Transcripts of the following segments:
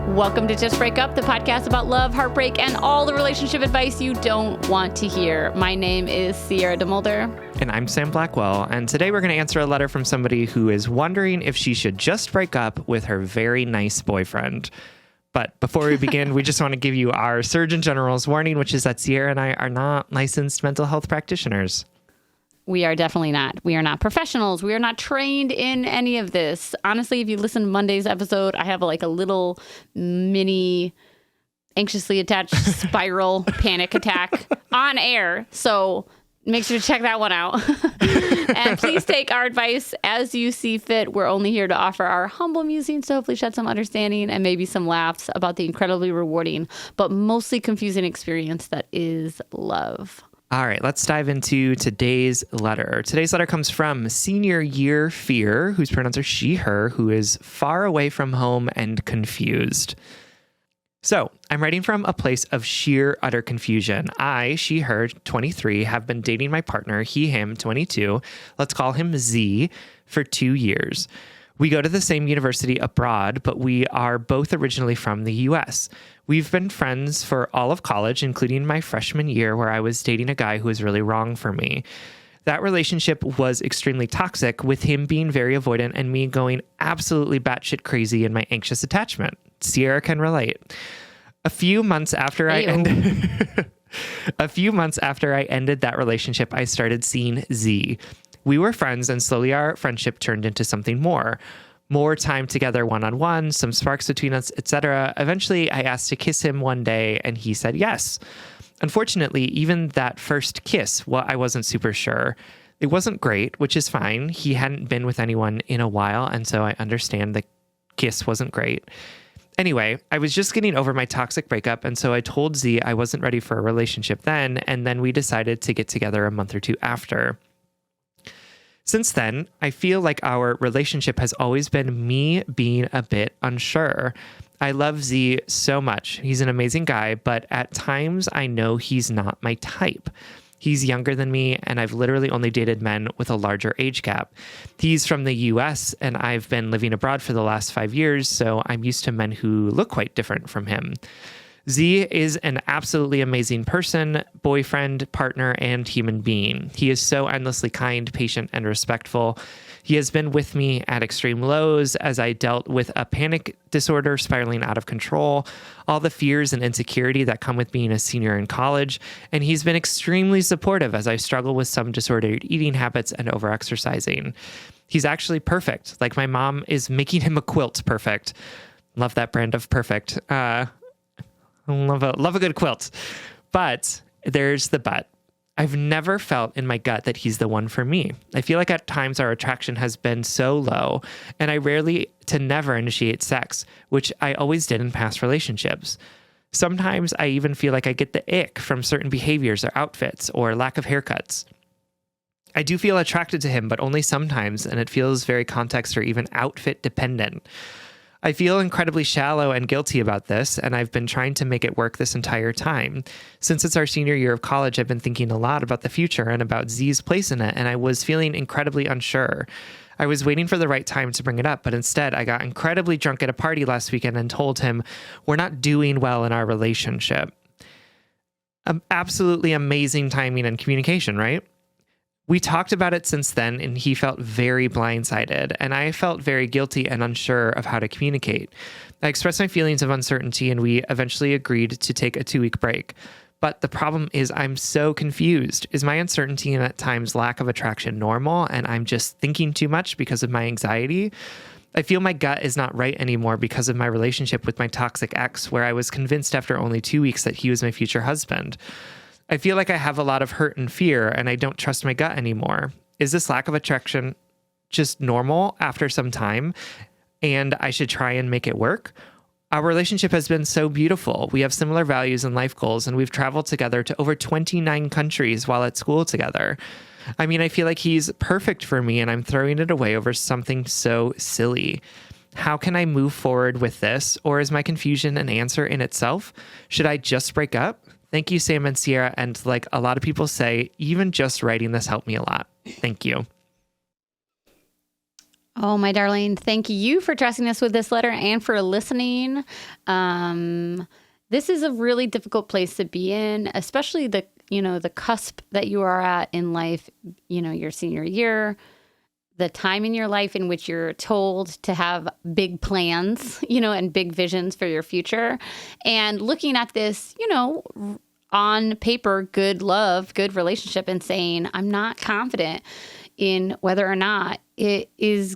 Welcome to Just Break Up, the podcast about love, heartbreak, and all the relationship advice you don't want to hear. My name is Sierra DeMulder. And I'm Sam Blackwell. And today we're going to answer a letter from somebody who is wondering if she should just break up with her very nice boyfriend. But before we begin, we just want to give you our Surgeon General's warning, which is that Sierra and I are not licensed mental health practitioners. We are definitely not. We are not professionals. We are not trained in any of this. Honestly, if you listen to Monday's episode, I have like a little mini anxiously attached spiral panic attack on air. So make sure to check that one out. And please take our advice as you see fit. We're only here to offer our humble musings to hopefully shed some understanding and maybe some laughs about the incredibly rewarding, but mostly confusing experience that is love. All right, let's dive into today's letter. Today's letter comes from Senior Year Fear, whose pronouns are she, her, who is far away from home and confused. So, I'm writing from a place of sheer, utter confusion. I, she, her, 23, have been dating my partner, he, him, 22, let's call him Z, for 2 years. We go to the same university abroad, but we are both originally from the US. We've been friends for all of college, including my freshman year where I was dating a guy who was really wrong for me. That relationship was extremely toxic, with him being very avoidant and me going absolutely batshit crazy in my anxious attachment. Sierra can relate. A few months after I ended that relationship, I started seeing Z. We were friends, and slowly our friendship turned into something more. More time together one-on-one, some sparks between us, etc. Eventually, I asked to kiss him one day, and he said yes. Unfortunately, even that first kiss, well, I wasn't super sure. It wasn't great, which is fine. He hadn't been with anyone in a while, and so I understand the kiss wasn't great. Anyway, I was just getting over my toxic breakup, and so I told Z I wasn't ready for a relationship then, and then we decided to get together a month or two after. Since then, I feel like our relationship has always been me being a bit unsure. I love Z so much. He's an amazing guy, but at times I know he's not my type. He's younger than me, and I've literally only dated men with a larger age gap. He's from the US, and I've been living abroad for the last 5 years, so I'm used to men who look quite different from him. Z is an absolutely amazing person, boyfriend, partner, and human being. He is so endlessly kind, patient, and respectful. He has been with me at extreme lows as I dealt with a panic disorder spiraling out of control, all the fears and insecurity that come with being a senior in college, and he's been extremely supportive as I struggle with some disordered eating habits and overexercising. He's actually perfect, like my mom is making him a quilt perfect. Love that brand of perfect. Love a good quilt. But there's the but. I've never felt in my gut that he's the one for me. I feel like at times our attraction has been so low, and I rarely to never initiate sex, which I always did in past relationships. Sometimes I even feel like I get the ick from certain behaviors or outfits or lack of haircuts. I do feel attracted to him, but only sometimes, and it feels very context or even outfit dependent. I feel incredibly shallow and guilty about this, and I've been trying to make it work this entire time. Since it's our senior year of college, I've been thinking a lot about the future and about Z's place in it, and I was feeling incredibly unsure. I was waiting for the right time to bring it up, but instead I got incredibly drunk at a party last weekend and told him we're not doing well in our relationship. Absolutely amazing timing and communication, right? We talked about it since then, and he felt very blindsided, and I felt very guilty and unsure of how to communicate. I expressed my feelings of uncertainty, and we eventually agreed to take a 2-week break. But the problem is I'm so confused. Is my uncertainty and at times lack of attraction normal, and I'm just thinking too much because of my anxiety? I feel my gut is not right anymore because of my relationship with my toxic ex, where I was convinced after only 2 weeks that he was my future husband. I feel like I have a lot of hurt and fear, and I don't trust my gut anymore. Is this lack of attraction just normal after some time, and I should try and make it work? Our relationship has been so beautiful. We have similar values and life goals, and we've traveled together to over 29 countries while at school together. I mean, I feel like he's perfect for me, and I'm throwing it away over something so silly. How can I move forward with this, or is my confusion an answer in itself? Should I just break up? Thank you, Sam and Sierra. And like a lot of people say, even just writing this helped me a lot. Thank you. Oh, my darling, thank you for trusting us with this letter and for listening. This is a really difficult place to be in, especially the cusp that you are at in life, your senior year, the time in your life in which you're told to have big plans, and big visions for your future. And looking at this, on paper, good love, good relationship, and saying, I'm not confident in whether or not it is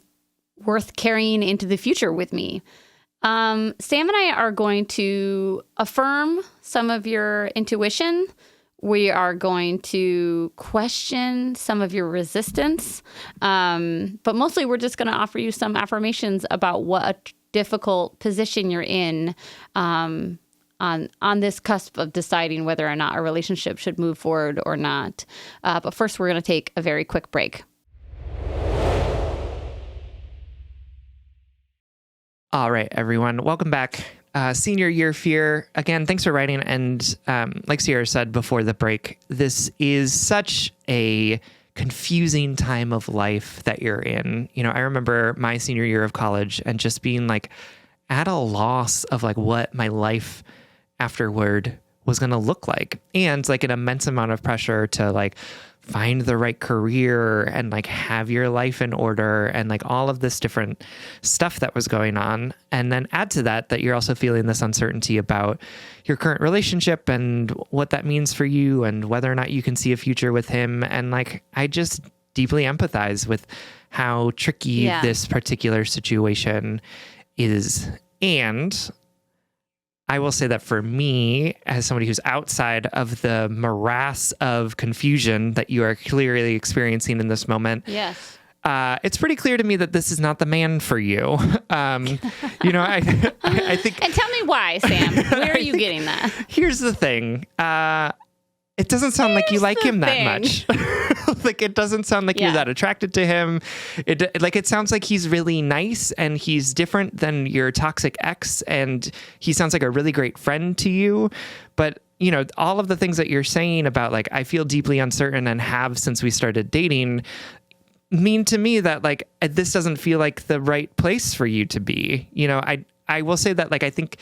worth carrying into the future with me. Sam and I are going to affirm some of your intuition. We are going to question some of your resistance. But mostly we're just going to offer you some affirmations about what a difficult position you're in on this cusp of deciding whether or not a relationship should move forward or not. But first, we're going to take a very quick break. All right, everyone. Welcome back. Senior year fear. Again, thanks for writing. And like Sierra said before the break, this is such a confusing time of life that you're in. I remember my senior year of college and just being like at a loss of like what my life afterward was going to look like, and like an immense amount of pressure to like find the right career and like have your life in order and like all of this different stuff that was going on. And then add to that you're also feeling this uncertainty about your current relationship and what that means for you and whether or not you can see a future with him. And like, I just deeply empathize with how tricky this particular situation is. And I will say that for me, as somebody who's outside of the morass of confusion that you are clearly experiencing in this moment, yes, it's pretty clear to me that this is not the man for you. I think. And tell me why, Sam. Where are you getting that? Here's the thing. It doesn't sound like you like him that much. Like, it doesn't sound like you're that attracted to him. It sounds like he's really nice and he's different than your toxic ex. And he sounds like a really great friend to you. But, all of the things that you're saying about like, I feel deeply uncertain and have since we started dating mean to me that like, this doesn't feel like the right place for you to be. I will say that like, I think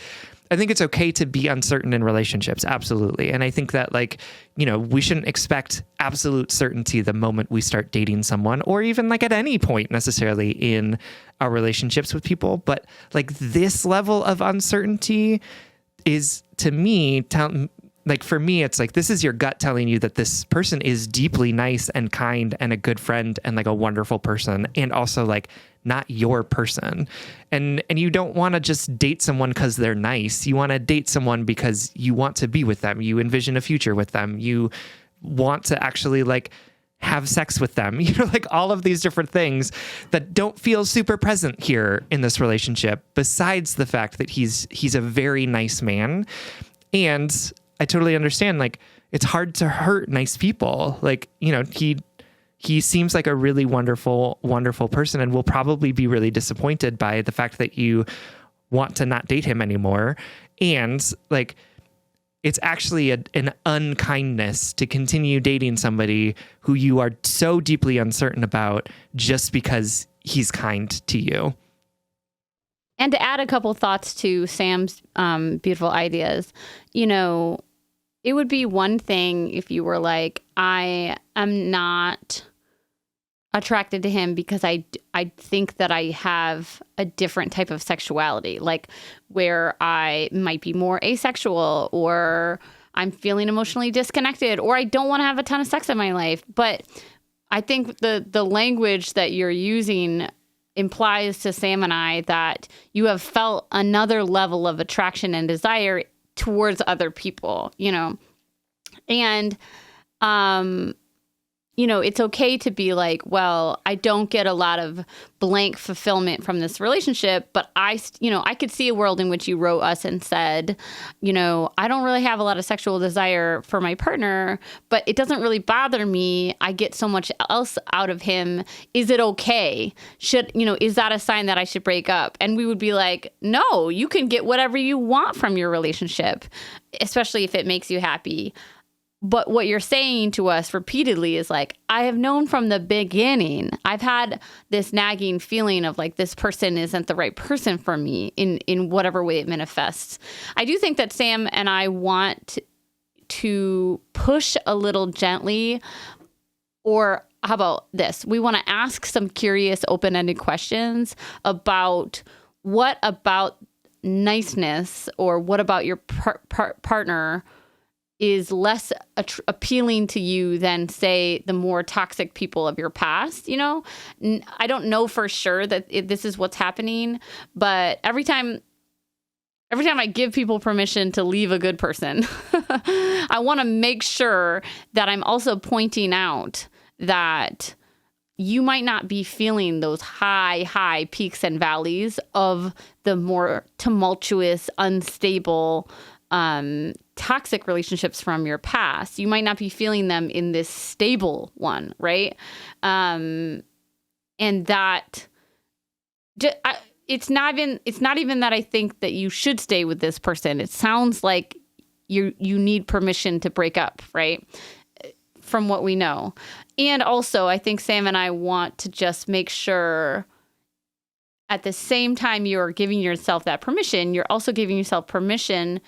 it's okay to be uncertain in relationships. Absolutely. And I think that like, we shouldn't expect absolute certainty the moment we start dating someone, or even like at any point necessarily in our relationships with people. But like, this level of uncertainty is, to me, for me, it's like, this is your gut telling you that this person is deeply nice and kind and a good friend and like a wonderful person, and also like not your person. And you don't want to just date someone because they're nice. You want to date someone because you want to be with them. You envision a future with them. You want to actually like have sex with them. Like all of these different things that don't feel super present here in this relationship, besides the fact that he's a very nice man. And I totally understand, like, it's hard to hurt nice people. Like, he seems like a really wonderful, wonderful person, and will probably be really disappointed by the fact that you want to not date him anymore. And like, it's actually an unkindness to continue dating somebody who you are so deeply uncertain about just because he's kind to you. And to add a couple thoughts to Sam's beautiful ideas, it would be one thing if you were like, I am not attracted to him because I think that I have a different type of sexuality, like where I might be more asexual, or I'm feeling emotionally disconnected, or I don't want to have a ton of sex in my life. But I think the language that you're using implies to Sam and I that you have felt another level of attraction and desire towards other people, and, it's okay to be like, well, I don't get a lot of blank fulfillment from this relationship, but I could see a world in which you wrote us and said, I don't really have a lot of sexual desire for my partner, but it doesn't really bother me. I get so much else out of him. Is it okay? Is that a sign that I should break up? And we would be like, no, you can get whatever you want from your relationship, especially if it makes you happy. But what you're saying to us repeatedly is like, I have known from the beginning, I've had this nagging feeling of like, this person isn't the right person for me in whatever way it manifests. I do think that Sam and I want to push a little gently, or how about this? We want to ask some curious, open-ended questions about what about niceness, or what about your partner is less appealing to you than, say, the more toxic people of your past. You know, I don't know for sure that this is what's happening, but every time I give people permission to leave a good person, I want to make sure that I'm also pointing out that you might not be feeling those high peaks and valleys of the more tumultuous, unstable, toxic relationships from your past. You might not be feeling them in this stable one, right? And that it's not even that I think that you should stay with this person. It sounds like you need permission to break up, right? From what we know. And also, I think Sam and I want to just make sure at the same time you're giving yourself that permission, you're also giving yourself permission,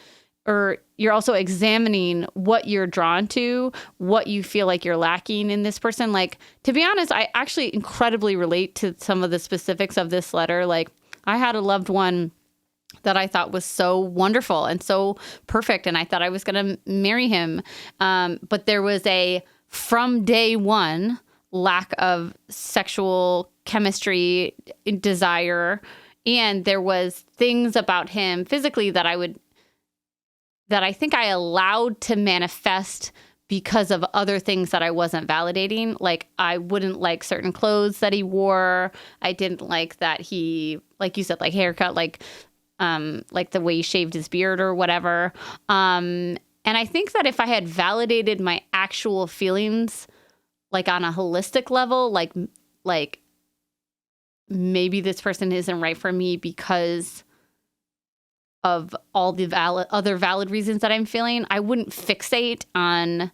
or you're also examining what you're drawn to, what you feel like you're lacking in this person. Like, to be honest, I actually incredibly relate to some of the specifics of this letter. Like, I had a loved one that I thought was so wonderful and so perfect, and I thought I was going to marry him. But there was from day one, lack of sexual chemistry, desire, and there was things about him physically that I think I allowed to manifest because of other things that I wasn't validating. Like, I wouldn't like certain clothes that he wore. I didn't like that he, like you said, like haircut, like the way he shaved his beard or whatever. And I think that if I had validated my actual feelings, like on a holistic level, like maybe this person isn't right for me because of all the other valid reasons that I'm feeling, I wouldn't fixate on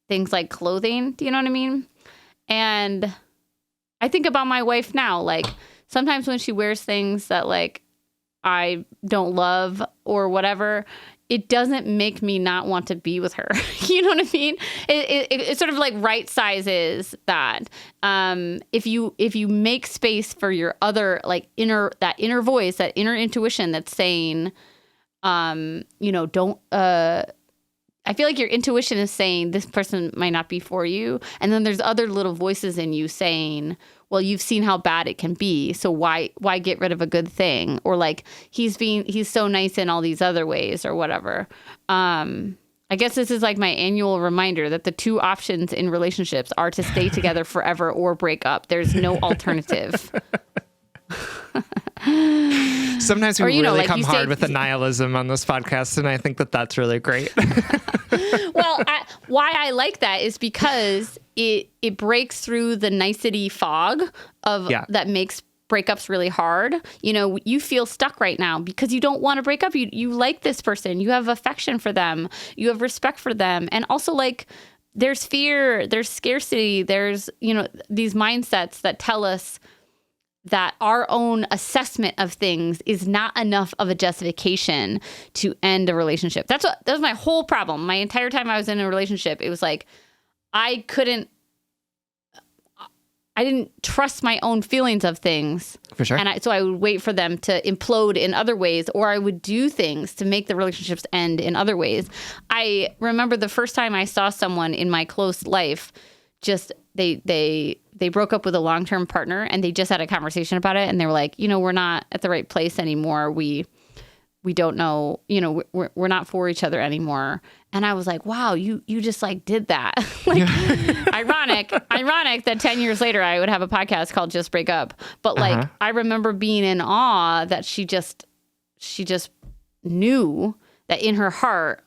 things like clothing. Do you know what I mean? And I think about my wife now, like sometimes when she wears things that like I don't love or whatever, it doesn't make me not want to be with her. You know what I mean? It sort of like right sizes that. If you make space for your other like inner voice, that inner intuition that's saying, don't. I feel like your intuition is saying this person might not be for you, and then there's other little voices in you saying, well, you've seen how bad it can be, so why get rid of a good thing? Or like he's so nice in all these other ways or whatever. I guess this is like my annual reminder that the two options in relationships are to stay together forever or break up. There's no alternative. Sometimes we really come hard with the nihilism on this podcast, and I think that that's really great. Well, why I like that is because it breaks through the nicety fog of that makes breakups really hard. You know, you feel stuck right now because you don't want to break up. You like this person. You have affection for them. You have respect for them. And also, like, there's fear, there's scarcity, there's, these mindsets that tell us that our own assessment of things is not enough of a justification to end a relationship. That was my whole problem. My entire time I was in a relationship, it was like I didn't trust my own feelings of things. For sure. And so I would wait for them to implode in other ways, or I would do things to make the relationships end in other ways. I remember the first time I saw someone in my close life, just they broke up with a long-term partner, and they just had a conversation about it, and they were like, we're not at the right place anymore. We don't know, we're not for each other anymore. And I was like, wow, you just like did that. Like, ironic that 10 years later I would have a podcast called Just Break Up. But like, I remember being in awe that she just knew that in her heart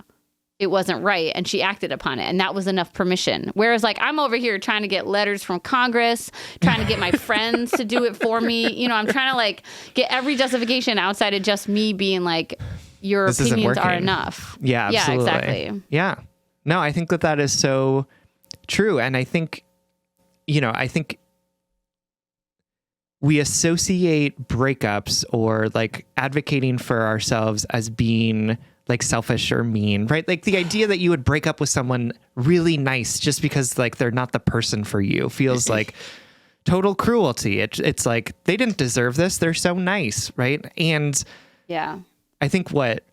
it wasn't right, and she acted upon it, and that was enough permission. Whereas like I'm over here trying to get letters from Congress, trying to get my friends to do it for me. I'm trying to like get every justification outside of just me being like, your opinions are enough. Yeah, absolutely. Yeah, exactly. Yeah. No, I think that that is so true. And I think, I think we associate breakups or like advocating for ourselves as being like selfish or mean, right? Like the idea that you would break up with someone really nice just because like they're not the person for you feels like total cruelty. It's like they didn't deserve this. They're so nice, right? And Yeah. I think what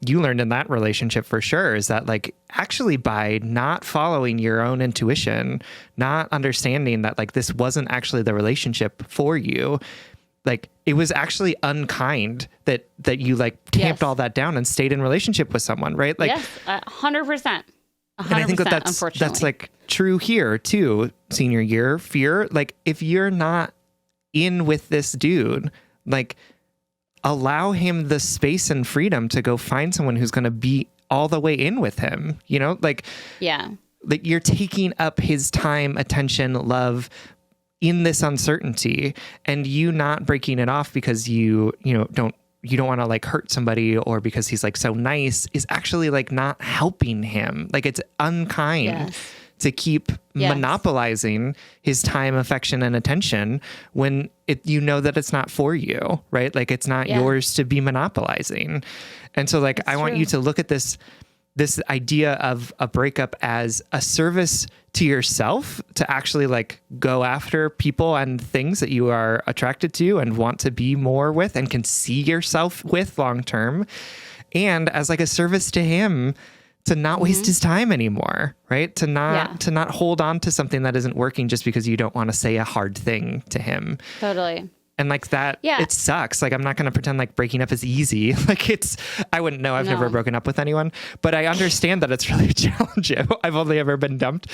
you learned in that relationship for sure is that like actually by not following your own intuition, not understanding that like this wasn't actually the relationship for you, like it was actually unkind that you like tamped all that down and stayed in relationship with someone, right? Like 100%. And I think that that's like true here too. Senior year fear, like if you're not in with this dude, like allow him the space and freedom to go find someone who's going to be all the way in with him, like you're taking up his time, attention, love in this uncertainty, and you not breaking it off because you don't want to like hurt somebody or because he's like so nice is actually like not helping him. Like it's unkind to keep monopolizing his time, affection, and attention when that it's not for you, right? Like it's not yours to be monopolizing. And so like, I want you to look at this idea of a breakup as a service to yourself to actually like go after people and things that you are attracted to and want to be more with and can see yourself with long term, and as like a service to him to not waste his time anymore, right? To not hold on to something that isn't working just because you don't want to say a hard thing to him. Totally. And like that, it sucks. Like, I'm not going to pretend like breaking up is easy. Like I wouldn't know. I've never broken up with anyone, but I understand that it's really challenging. I've only ever been dumped.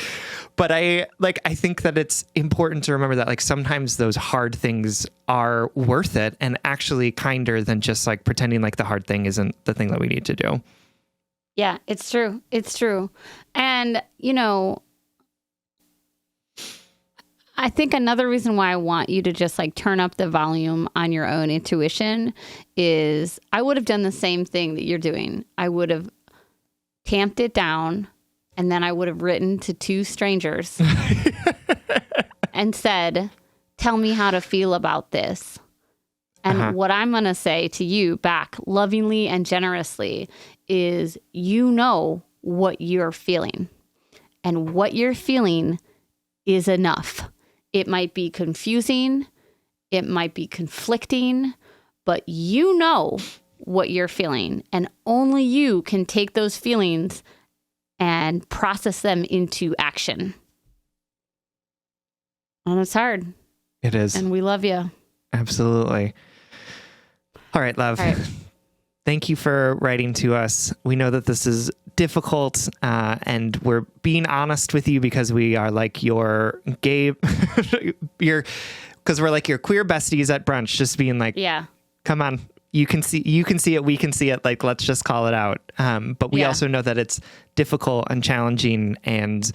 But I think that it's important to remember that like sometimes those hard things are worth it and actually kinder than just like pretending like the hard thing isn't the thing that we need to do. Yeah, it's true. It's true. And, I think another reason why I want you to just like turn up the volume on your own intuition is I would have done the same thing that you're doing. I would have tamped it down and then I would have written to two strangers and said, tell me how to feel about this. And what I'm going to say to you back lovingly and generously is, what you're feeling, and what you're feeling is enough. It might be confusing. It might be conflicting, but what you're feeling, and only you can take those feelings and process them into action. And it's hard. It is. And we love you. Absolutely. All right, love. All right. Thank you for writing to us. We know that this is difficult, and we're being honest with you because we are like your gay, because we're like your queer besties at brunch, just being like, come on, you can see it, we can see it. Like, let's just call it out. But we also know that it's difficult and challenging, and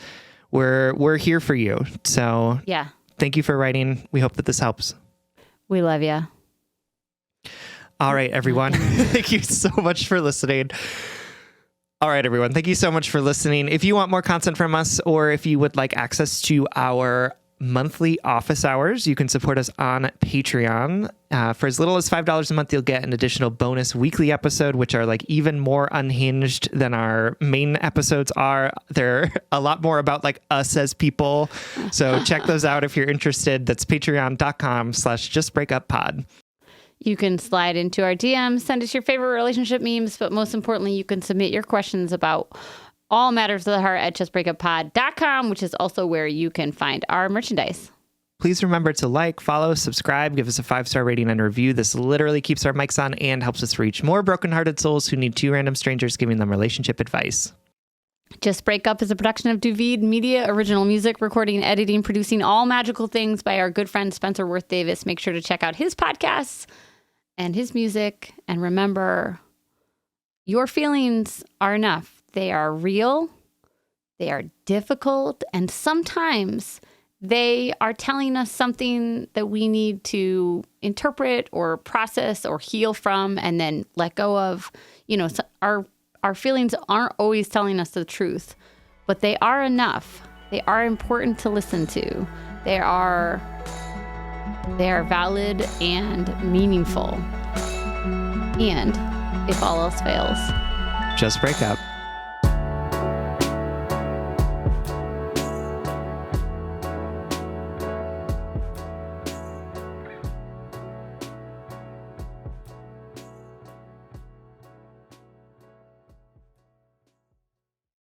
we're here for you. So thank you for writing. We hope that this helps. We love you. All right, everyone. Thank you so much for listening. All right, everyone. Thank you so much for listening. If you want more content from us, or if you would like access to our monthly office hours, you can support us on Patreon. For as little as $5 a month, you'll get an additional bonus weekly episode, which are like even more unhinged than our main episodes are. They're a lot more about like us as people. So check those out if you're interested. That's patreon.com/justbreakuppod. You can slide into our DMs, send us your favorite relationship memes, but most importantly, you can submit your questions about all matters of the heart at justbreakuppod.com, which is also where you can find our merchandise. Please remember to like, follow, subscribe, give us a 5-star rating and review. This literally keeps our mics on and helps us reach more brokenhearted souls who need two random strangers giving them relationship advice. Just Break Up is a production of Duvid Media, original music, recording, editing, producing all magical things by our good friend Spencer Worth Davis. Make sure to check out his podcasts and his music. And remember, your feelings are enough. They are real. They are difficult. And sometimes they are telling us something that we need to interpret or process or heal from and then let go of. our feelings aren't always telling us the truth, but they are enough. They are important to listen to. They are valid and meaningful. And if all else fails, just break up.